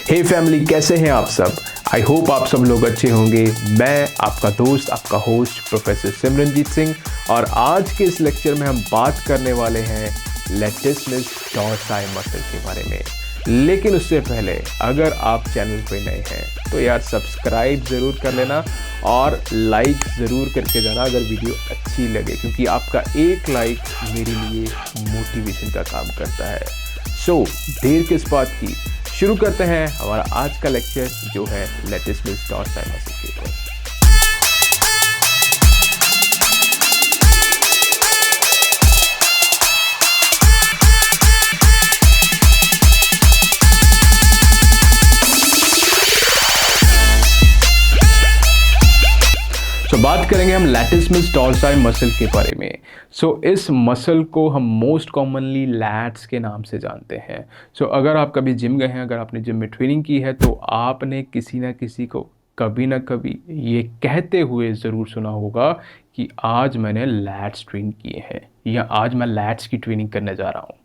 हे family, कैसे हैं आप सब। आई होप आप सब लोग अच्छे होंगे। मैं आपका दोस्त, आपका होस्ट प्रोफेसर सिमरनजीत सिंह, और आज के इस लेक्चर में हम बात करने वाले हैं लैटिसिमस डॉर्साई मसल के बारे में। लेकिन उससे पहले अगर आप चैनल पे नए हैं तो यार सब्सक्राइब ज़रूर कर लेना और लाइक ज़रूर करके जाना अगर वीडियो अच्छी लगे, क्योंकि आपका एक लाइक मेरे लिए मोटिवेशन का काम करता है। सो देर किस बात की, शुरू करते हैं हमारा आज का लेक्चर जो है लैटिसिमस डॉर्साई मसल के ऊपर। बात करेंगे हम लैटिसिमस डॉर्साई मसल के बारे में। इस मसल को हम मोस्ट कॉमनली लैट्स के नाम से जानते हैं। अगर आप कभी जिम गए हैं, अगर आपने जिम में ट्रेनिंग की है, तो आपने किसी ना किसी को कभी ना कभी ये कहते हुए ज़रूर सुना होगा कि आज मैंने लैट्स ट्रेन किए हैं या आज मैं लैट्स की ट्रेनिंग करने जा रहा हूँ।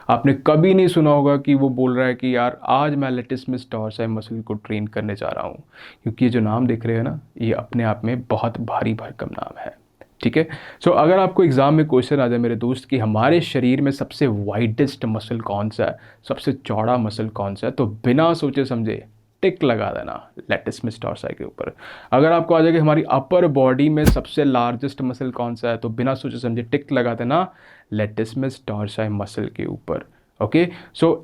आपने कभी नहीं सुना होगा कि वो बोल रहा है कि यार आज मैं लैटिसिमस डॉर्साई मसल को ट्रेन करने जा रहा हूँ, क्योंकि ये जो नाम देख रहे हैं ना, ये अपने आप में बहुत भारी भरकम नाम है। ठीक है। अगर आपको एग्जाम में क्वेश्चन आ जाए मेरे दोस्त कि हमारे शरीर में सबसे वाइडेस्ट मसल कौन सा है, सबसे चौड़ा मसल कौन सा है, तो बिना सोचे समझे टिक लगा देना लैटिसिमस डॉर्साई के ऊपर। अगर आपको आ जाए कि हमारी अपर बॉडी में सबसे लार्जेस्ट मसल कौन सा है, तो बिना सोचे समझे टिक लगा देना लैटिसिमस डॉर्साई मसल के ऊपर। ओके।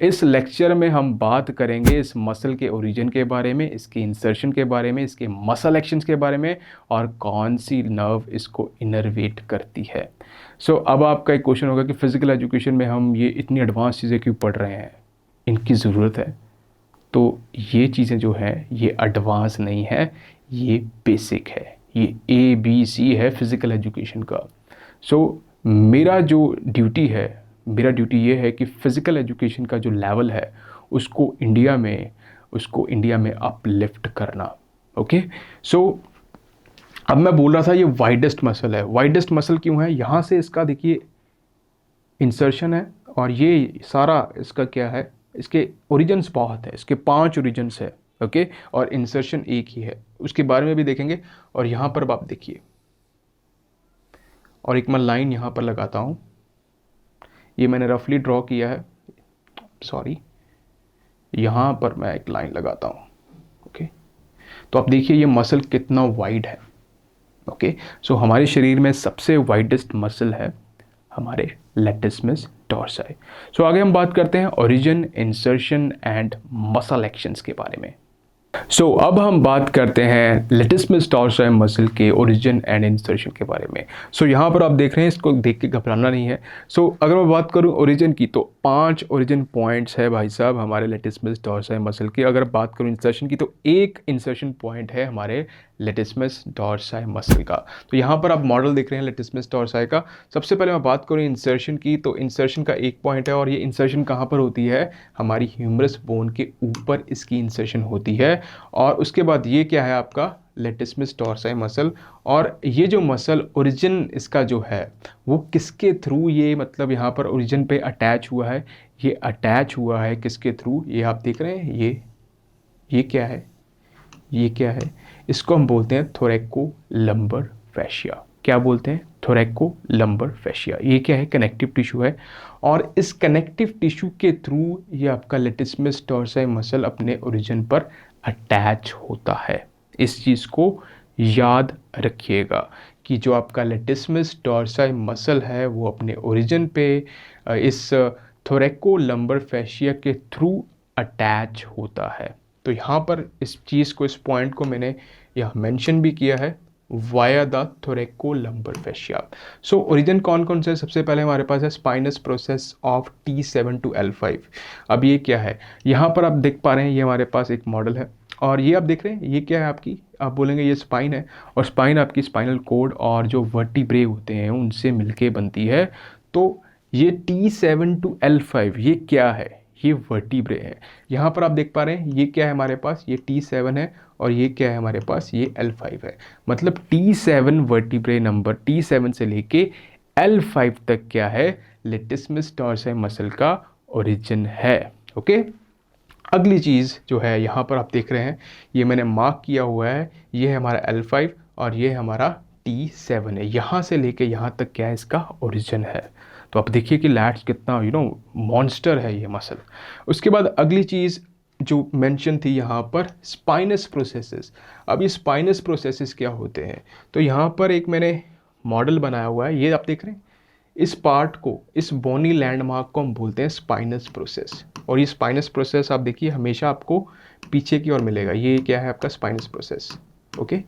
इस लेक्चर में हम बात करेंगे इस मसल के ओरिजिन के बारे में, इसके इंसर्शन के बारे में, इसके मसल एक्शंस के बारे में, और कौन सी नर्व इसको इनर्वेट करती है। अब आपका एक क्वेश्चन होगा कि फिजिकल एजुकेशन में हम ये इतनी एडवांस चीज़ें क्यों पढ़ रहे हैं, इनकी ज़रूरत है? तो ये चीज़ें जो हैं ये एडवांस नहीं है, ये बेसिक है, ये ABC है फिज़िकल एजुकेशन का। मेरा ड्यूटी ये है कि फ़िज़िकल एजुकेशन का जो लेवल है उसको इंडिया में अपलिफ्ट करना। ओके। अब मैं बोल रहा था ये वाइडेस्ट मसल है। वाइडेस्ट मसल क्यों है? यहाँ से इसका देखिए इंसर्शन है, और ये सारा इसका क्या है, इसके ओरिजिन्स बहुत है, इसके 5 ओरिजिन्स है। ओके। और इंसर्शन एक ही है, उसके बारे में भी देखेंगे। और यहाँ पर आप देखिए, और एक मैं लाइन यहाँ पर लगाता हूँ, ये मैंने रफली ड्रॉ किया है, सॉरी, यहाँ पर मैं एक लाइन लगाता हूँ। ओके। तो आप देखिए ये मसल कितना वाइड है। ओके। हमारे शरीर में सबसे वाइडेस्ट मसल है हमारे लैटिसिमस डॉर्साई। आगे हम बात करते हैं origin, insertion and muscle actions के बारे में। अब हम बात करते हैं लैटिसिमस डॉर्साई मसल के ओरिजिन एंड इंसर्शन के बारे में। यहाँ पर आप देख रहे हैं, इसको देख के घबराना नहीं है। अगर मैं बात करूँ ओरिजिन की, तो 5 ओरिजिन पॉइंट्स है भाई साहब हमारे लैटिसिमस डॉर्साई मसल के। अगर बात करूँ इंसर्शन की, तो एक इंसर्शन पॉइंट है हमारे लैटिसिमस डॉर्साई मसल का। तो यहाँ पर आप मॉडल देख रहे हैं लैटिसिमस डॉर्साई का। सबसे पहले मैं बात करूँ इंसर्शन की, तो इंसर्शन का एक पॉइंट है, और ये इंसर्शन कहाँ पर होती है? हमारी ह्यूमरस बोन के ऊपर इसकी इंसर्शन होती है। और उसके बाद ये क्या है आपका लैटिसिमस डॉर्साई मसल। और ये जो मसल ओरिजिन इसका जो है वो किसके थ्रू, ये मतलब यहाँ पर ओरिजिन पे अटैच हुआ है, ये अटैच हुआ है किसके थ्रू? ये आप देख रहे हैं, ये क्या है? ये क्या है? इसको हम बोलते हैं थोरैको-लंबर फैशिया। क्या बोलते हैं? थोरैको-लंबर फैशिया। ये क्या है? कनेक्टिव टिश्यू है, और इस कनेक्टिव टिश्यू के थ्रू ये आपका लैटिसिमस डॉर्साई मसल अपने ओरिजिन पर अटैच होता है। इस चीज़ को याद रखिएगा कि जो आपका लैटिसिमस डॉर्साई मसल है वो अपने ओरिजिन पे इस थोरैको-लंबर फैशिया के थ्रू अटैच होता है। तो यहाँ पर इस चीज़ को, इस पॉइंट को मैंने यहाँ मेंशन भी किया है, वाया द थोरैको-लंबर फैशिया। ओरिजिन कौन कौन से? सबसे पहले हमारे पास है spinous process of T7 to L5। अब ये क्या है? यहाँ पर आप देख पा रहे हैं, ये हमारे पास एक मॉडल है, और ये आप देख रहे हैं, ये क्या है आपकी? आप बोलेंगे ये स्पाइन है, और स्पाइन आपकी स्पाइनल कोड और जो वर्टिब्रे होते हैं उनसे मिलके बनती है। तो ये T7 to L5 ये क्या है? ये वर्टिब्रे है। यहाँ पर आप देख पा रहे हैं, ये क्या है हमारे पास? ये T7 है, और ये क्या है हमारे पास? ये L5 है। मतलब T7 वर्टिब्रे नंबर, T7 से लेके L5 तक क्या है? लैटिसिमस डॉर्साई मसल का ओरिजिन है। ओके। अगली चीज़ जो है यहाँ पर आप देख रहे हैं, ये मैंने मार्क किया हुआ है, ये है हमारा L5 और ये हमारा T7 है। यहाँ से लेके यहाँ तक क्या है, इसका ओरिजिन है। तो आप देखिए कि लैट्स कितना मॉन्स्टर है ये मसल। उसके बाद अगली चीज़ जो मेंशन थी यहाँ पर, स्पाइनस प्रोसेसेस। अब ये स्पाइनस प्रोसेसेस क्या होते हैं, तो यहाँ पर एक मैंने मॉडल बनाया हुआ है, ये आप देख रहे हैं। इस पार्ट को, इस बोनी लैंडमार्क को हम बोलते हैं स्पाइनस प्रोसेस। और ये स्पाइनस प्रोसेस आप देखिए हमेशा आपको पीछे की ओर मिलेगा। ये क्या है आपका स्पाइनस प्रोसेस, ओके।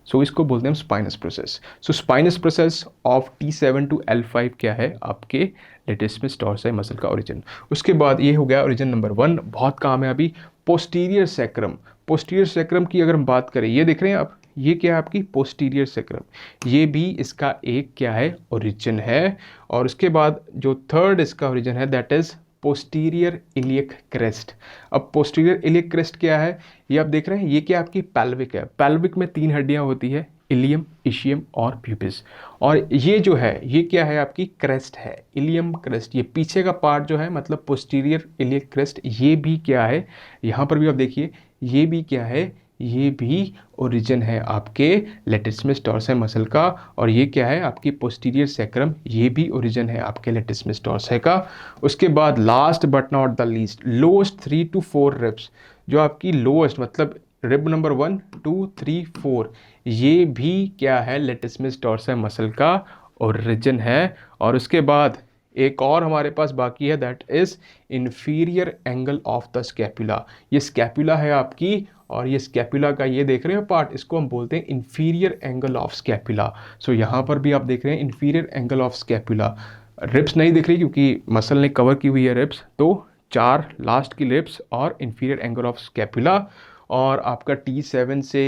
सो इसको बोलते हैं spinous process. So spinous process of T7 to L5 क्या है, आपके लेटिस्मस टॉर्साई मसल का ओरिजिन। उसके बाद ये हो गया ओरिजिन नंबर 1, बहुत काम है अभी, पोस्टीरियर सैक्रम। पोस्टीरियर सैक्रम की अगर हम बात करें, ये देख रहे हैं आप, ये क्या है आपकी पोस्टीरियर सैक्रम, ये भी इसका एक क्या है, ओरिजिन है। और उसके बाद जो थर्ड इसका ओरिजिन है, that is posterior iliac crest. अब पोस्टीरियर इलियक क्रेस्ट क्या है, ये आप देख रहे हैं, ये क्या आपकी पैल्विक है। पैल्विक में 3 हड्डियां होती है, इलियम, इशियम और प्यूबिस। और ये जो है, ये क्या है आपकी क्रेस्ट है, इलियम क्रेस्ट। ये पीछे का पार्ट जो है, मतलब पोस्टीरियर इलियक क्रेस्ट, ये भी क्या है, यहाँ पर भी आप देखिए, ये भी क्या है, ये भी ओरिजिन है आपके लेटिस्मस टॉर्साई मसल का। और ये क्या है आपकी पोस्टीरियर सैक्रम, ये भी ओरिजिन है आपके लेटिस्मस टॉर्साई का। उसके बाद last but not the least, lowest 3 to 4 ribs, जो आपकी लोएस्ट मतलब रिब नंबर 1, 2, 3, 4, ये भी क्या है, लेटिस्मस टॉर्साई मसल का ओरिजिन है। और उसके बाद एक और हमारे पास बाकी है, that is inferior angle of the scapula. ये स्कैपुला है आपकी, और ये स्कैपुला का ये देख रहे हो पार्ट, इसको हम बोलते हैं इंफीरियर एंगल ऑफ स्कैपुला। सो यहाँ पर भी आप देख रहे हैं inferior angle of scapula. Ribs नहीं दिख रही क्योंकि मसल ने कवर की हुई है रिब्स, तो 4 लास्ट की रिब्स और इंफीरियर एंगल ऑफ स्कैपुला। और आपका T7 से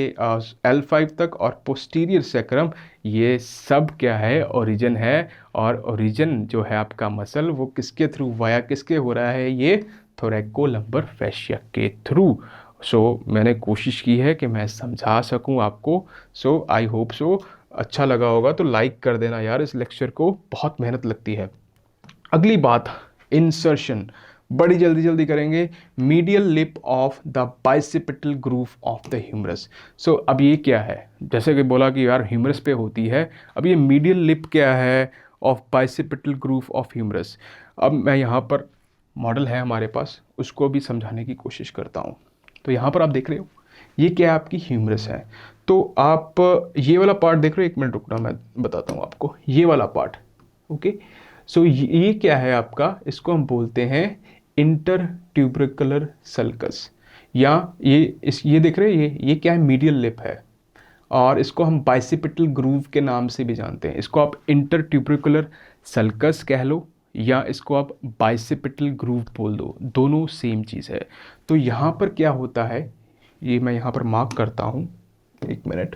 L5 तक और पोस्टीरियर सैक्रम, ये सब क्या है, ओरिजिन है। और ओरिजिन जो है आपका मसल, वो किसके थ्रू, वाया किसके हो रहा है, ये थोरैकोलम्बर फैशिया के थ्रू। सो मैंने कोशिश की है कि मैं समझा सकूं आपको। सो आई होप सो अच्छा लगा होगा, तो लाइक कर देना यार इस लेक्चर को, बहुत मेहनत लगती है। अगली बात, इंसर्शन, बड़ी जल्दी जल्दी करेंगे। Medial lip of the bicipital groove of the humerus. So अब ये क्या है, जैसे कि बोला कि यार ह्यूमरस पे होती है, अब ये मीडियल लिप क्या है of bicipital groove of humerus. अब मैं यहाँ पर मॉडल है हमारे पास, उसको भी समझाने की कोशिश करता हूँ। तो यहाँ पर आप देख रहे हो, ये क्या है आपकी ह्यूमरस है। तो आप ये वाला पार्ट देख रहे हो, 1 मिनट रुकना, मैं बताता हूँ आपको। ये वाला पार्ट, ओके। सो ये क्या है आपका, इसको हम बोलते हैं इंटर ट्यूबरिकुलर सल्कस, या ये देख रहे हैं, ये क्या है, मीडियल लिप है। और इसको हम बाइसिपिटल ग्रूव के नाम से भी जानते हैं। इसको आप इंटर ट्यूबरिकुलर सल्कस कह लो, या इसको आप बाइसिपिटल ग्रूव बोल दो, दोनों सेम चीज़ है। तो यहाँ पर क्या होता है, ये मैं यहाँ पर मार्क करता हूँ, 1 मिनट।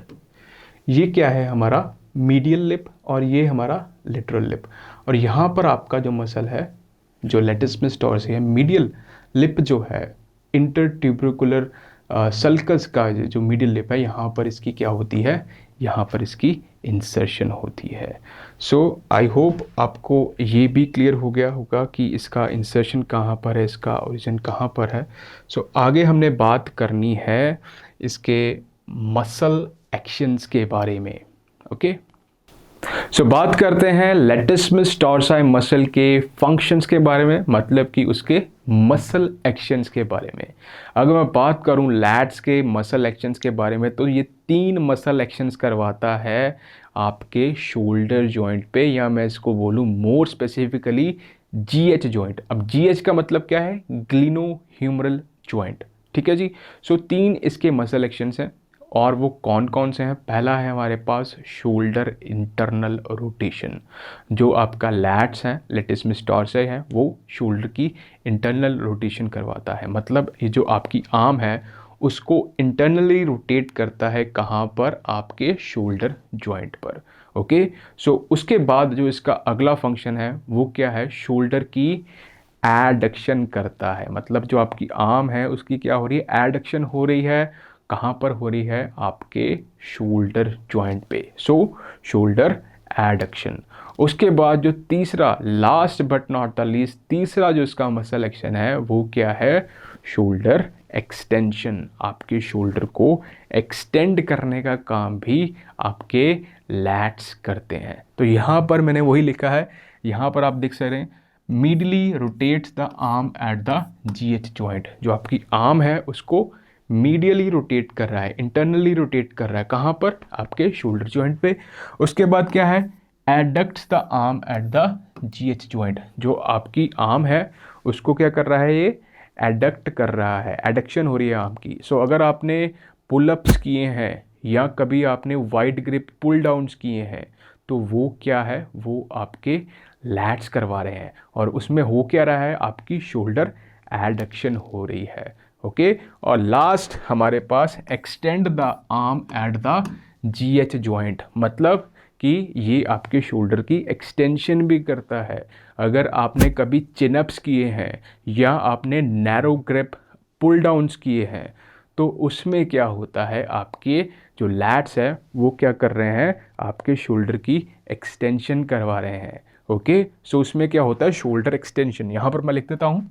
ये क्या है हमारा मीडियल लिप, और ये हमारा लेटरल लिप। और यहाँ पर आपका जो मसल है, जो लेटिस्मस टॉर्साई है, मीडियल लिप जो है, इंटर ट्यूबरिकुलर सल्कस का जो मीडियल लिप है, यहाँ पर इसकी क्या होती है, यहाँ पर इसकी इंसर्शन होती है। सो आई होप आपको ये भी क्लियर हो गया होगा कि इसका इंसर्शन कहाँ पर है, इसका ओरिजिन कहाँ पर है। सो आगे हमने बात करनी है इसके मसल एक्शंस के बारे में, ओके। सो बात करते हैं लेटिस्मस टॉर्साई मसल के फंक्शंस के बारे में, मतलब कि उसके मसल एक्शंस के बारे में। अगर मैं बात करूं लैट्स के मसल एक्शंस के बारे में, तो ये 3 मसल एक्शंस करवाता है आपके शोल्डर जॉइंट पे, या मैं इसको बोलूं मोर स्पेसिफिकली GH जॉइंट। अब GH का मतलब क्या है, ग्लिनोह्यूमरल जॉइंट, ठीक है जी। सो 3 इसके मसल एक्शंस हैं, और वो कौन कौन से हैं। पहला है हमारे पास शोल्डर इंटरनल रोटेशन, जो आपका लैट्स हैं, लेटिस्मस टॉर्साई है, वो शोल्डर की इंटरनल रोटेशन करवाता है। मतलब ये जो आपकी आर्म है, उसको इंटरनली रोटेट करता है, कहाँ पर, आपके शोल्डर जॉइंट पर, ओके। सो उसके बाद जो इसका अगला फंक्शन है, वो क्या है, शोल्डर की एडक्शन करता है। मतलब जो आपकी आर्म है, उसकी क्या हो रही है, एडक्शन हो रही है, कहाँ पर हो रही है, आपके शोल्डर जॉइंट पे। सो शोल्डर एडक्शन। उसके बाद जो तीसरा, last but not the least, तीसरा जो इसका मसल एक्शन है, वो क्या है, शोल्डर एक्सटेंशन, आपके शोल्डर को एक्सटेंड करने का काम भी आपके लैट्स करते हैं। तो यहाँ पर मैंने वही लिखा है, यहाँ पर आप देख सकते हैं medially rotates the arm at the GH joint. जो आपकी आर्म है उसको मीडियली रोटेट कर रहा है, इंटरनली रोटेट कर रहा है, कहाँ पर? आपके शोल्डर जॉइंट पे। उसके बाद क्या है? Adducts the arm at the GH joint. जो आपकी आर्म है उसको क्या कर रहा है? ये एडक्ट कर रहा है, एडक्शन हो रही है आर्म की। सो अगर आपने पुलअप्स किए हैं या कभी आपने वाइड ग्रिप पुल डाउन्स किए हैं तो वो क्या है? वो आपके लैट्स करवा रहे हैं, और उसमें हो क्या रहा है? आपकी शोल्डर एडक्शन हो रही है। ओके। और लास्ट हमारे पास extend the arm at the GH joint, मतलब कि ये आपके शोल्डर की एक्सटेंशन भी करता है। अगर आपने कभी चिनअप्स किए हैं या आपने नैरो ग्रिप पुल डाउन्स किए हैं तो उसमें क्या होता है? आपके जो लैट्स है वो क्या कर रहे हैं? आपके शोल्डर की एक्सटेंशन करवा रहे हैं। ओके। सो उसमें क्या होता है? Shoulder extension. यहां पर मैं लिख देता हूं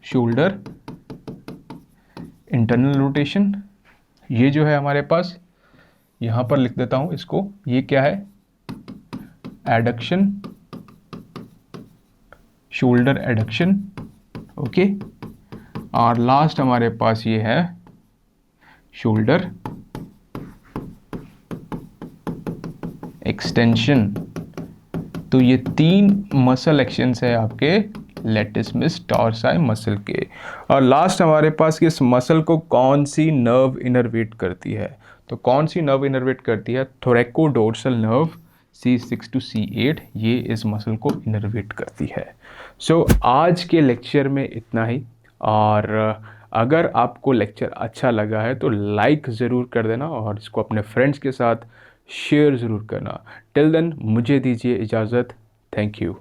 शोल्डर इंटरनल रोटेशन। ये जो है हमारे पास, यहां पर लिख देता हूं इसको, ये क्या है? Adduction, shoulder adduction. ओके। और लास्ट हमारे पास ये है शोल्डर एक्सटेंशन। तो ये 3 मसल एक्शंस है आपके लेटिसिमस टॉर्साई मसल के। और लास्ट हमारे पास कि इस मसल को कौन सी नर्व इनर्वेट करती है? तो कौन सी नर्व इनर्वेट करती है? Thoracodorsal nerve C6 to C8, ये इस मसल को इनर्वेट करती है। सो आज के लेक्चर में इतना ही। और अगर आपको लेक्चर अच्छा लगा है तो लाइक ज़रूर कर देना और इसको अपने फ्रेंड्स के साथ शेयर ज़रूर करना। टिल देन मुझे दीजिए इजाज़त। Thank you.